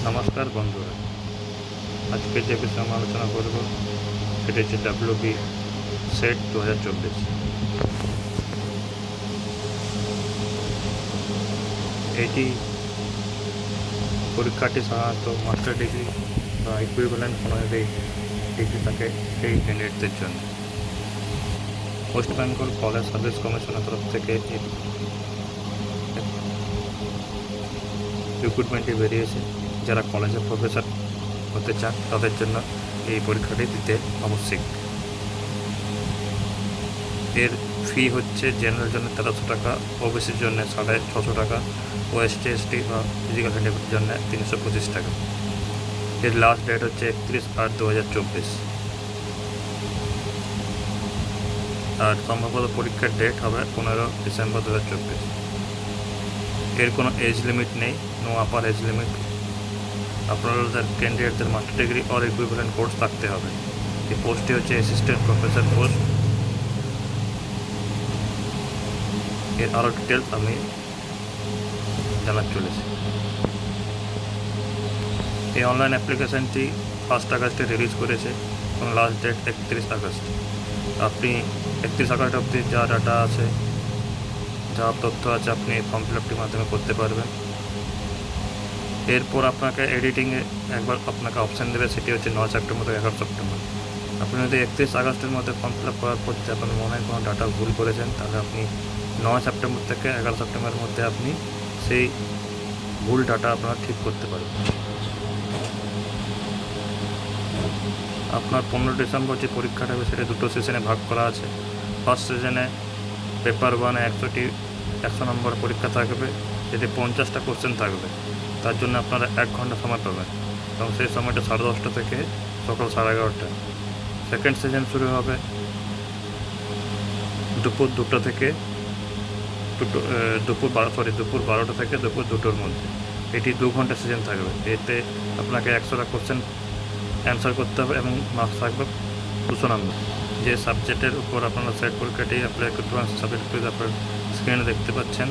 নমস্কার বন্ধুরা, আজকে যে বিষয়ে আমরা আলোচনা করব সেটি হচ্ছে WB সেট 2024। এটি পরীক্ষাটি সাধারণত মাস্টার ডিগ্রি বা ইকুইভ্যালেন্ট কোনো ডিগ্রি থাকে সেই ক্যান্ডিডেটদের জন্য। ওয়েস্ট বেঙ্গল কলেজ সার্ভিস কমিশনের তরফ থেকে এই রিক্রুটমেন্টটি বেরিয়েছে। যারা কলেজে প্রফেসর হতে চান তাদের জন্য এই পরীক্ষাটি দিতে আবশ্যিক। এর ফি হচ্ছে জেনারেল জন্য 1300 টাকা, ওবিসির জন্য 650 টাকা, ST/ST বা ফিজিক্যাল হ্যান্ডিক্যাপের জন্য 325 টাকা। এর লাস্ট ডেট হচ্ছে 31/8/2024 আর সম্ভবত পরীক্ষার ডেট হবে 15 ডিসেম্বর 2024। এর কোনো এজ লিমিট নেই, নো আপার এজ লিমিট। আপনাদের ক্যান্ডিডেটদের master degree or equivalent course থাকতে হবে। এই পোস্টটি হচ্ছে অ্যাসিস্ট্যান্ট প্রফেসর পোস্ট। এর আরও ডিটেলস আমি জানাতে চলেছি। এই অনলাইন অ্যাপ্লিকেশানটি 1 আগস্টে রিলিজ করেছে এবং লাস্ট ডেট 31 আগস্ট। আপনি 31 আগস্ট অবধি যা ডাটা আছে, যা তথ্য আছে, আপনি ফর্ম ফিল আপটির মাধ্যমে করতে পারবেন। এরপর আপনাকে এডিটিংয়ে একবার আপনাকে অপশান দেবে, সেটি হচ্ছে 9 সেপ্টেম্বর থেকে 11 সেপ্টেম্বর। আপনি যদি 31 আগস্টের মধ্যে ফর্ম ফিল আপ করার পর যদি আপনার মনে হয় কোনো ডাটা ভুল করেছেন, তাহলে আপনি 9 সেপ্টেম্বর থেকে 11 সেপ্টেম্বরের মধ্যে আপনি সেই ভুল ডাটা আপনারা ঠিক করতে পারবেন। আপনার 15 ডিসেম্বর যে পরীক্ষাটা হবে সেটা 2টো সেশনে ভাগ করা আছে। ফার্স্ট সেশনে পেপার 1-এ 100 নম্বর পরীক্ষা থাকবে, যেটি 50টা কোশ্চেন থাকবে। তার জন্য আপনারা 1 ঘন্টা সময় পাবেন এবং সেই সময়টা 10:30 থেকে সকাল 11:30। সেকেন্ড সেশন শুরু হবে দুপুর 2টা থেকে দুপুর 12টা থেকে দুপুর 2টোর মধ্যে। এটি 2 ঘন্টা সেশন থাকবে। এতে আপনাকে 100টা কোশ্চেন অ্যান্সার করতে হবে এবং মার্কস থাকবে 200 নম্বর। যে সাবজেক্টের উপর আপনারা সেট পরীক্ষাটি অ্যাপ্লাই করতে পারেন, সাবজেক্ট আপনার স্ক্রিনে দেখতে পাচ্ছেন।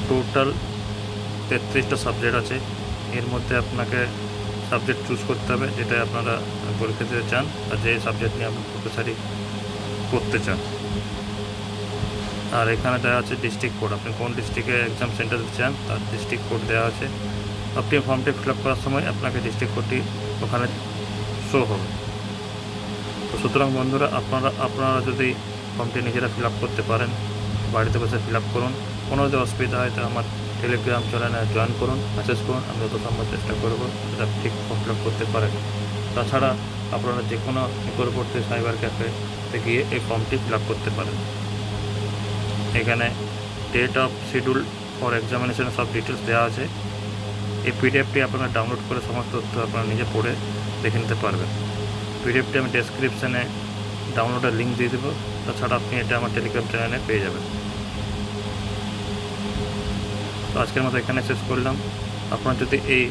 টোটাল 33টা সাবজেক্ট আছে। এর মধ্যে আপনাকে সাবজেক্ট চুজ করতে হবে যেটা আপনারা পরীক্ষা দিতে চান আর যে সাবজেক্ট নিয়ে আপনি প্রফেসরি করতে চান। আর এখানে দেওয়া আছে ডিস্ট্রিক্ট কোড, আপনি কোন ডিস্ট্রিক্টে এক্সাম সেন্টার দিতে চান তার ডিস্ট্রিক্ট কোড দেওয়া আছে। আপনি ফর্মটি ফিল আপ করার সময় আপনাকে ডিস্ট্রিক্ট কোডটি ওখানে শো হবে। তো সুতরাং বন্ধুরা, আপনারা যদি ফর্মটি নিজেরা ফিল আপ করতে পারেন, বাড়িতে বসে ফিল আপ করুন। কোনো যদি অসুবিধা হয় তো আমার টেলিগ্রাম চ্যানেলে জয়েন করুন, মেসেজ করুন, আমি যত সম্ভব চেষ্টা করব সেটা ঠিক ফর্ম ফিল আপ করতে পারেন। তাছাড়া আপনারা যে কোনো নিকটবর্তী সাইবার ক্যাফেতে গিয়ে এই ফর্মটি ফিল আপ করতে পারেন। এখানে date of schedule for examination সব ডিটেলস দেওয়া আছে। এই পিডিএফটি আপনারা ডাউনলোড করে সমস্ত তথ্য আপনারা নিজে পড়ে দেখে নিতে পারবেন। পিডিএফটি আমি ডেসক্রিপশানে ডাউনলোডের লিঙ্ক দিয়ে দেবো। তাছাড়া আপনি এটা আমার টেলিগ্রাম চ্যানেলে পেয়ে যাবেন। তো আজকের মতো এখানে শেষ করলাম। আপনার যদি এই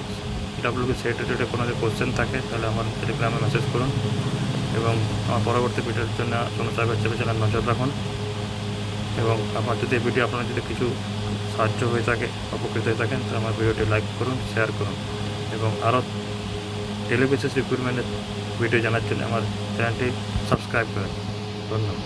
WB সেট রিলেটেড কোনো যদি কোশ্চেন থাকে তাহলে আমার টেলিগ্রামে মেসেজ করুন এবং আমার পরবর্তী ভিডিওর জন্য সাইবার চ্যানেল নজর রাখুন। এবং আমার যদি এই ভিডিও আপনার যদি কিছু সাহায্য হয়ে থাকে, উপকৃত হয়ে থাকেন, তাহলে আমার ভিডিওটি লাইক করুন, শেয়ার করুন এবং আরও ডেলি বেসিস রিক্রুটমেন্টের ভিডিও জানার জন্য আমার চ্যানেলটি সাবস্ক্রাইব করুন। ধন্যবাদ।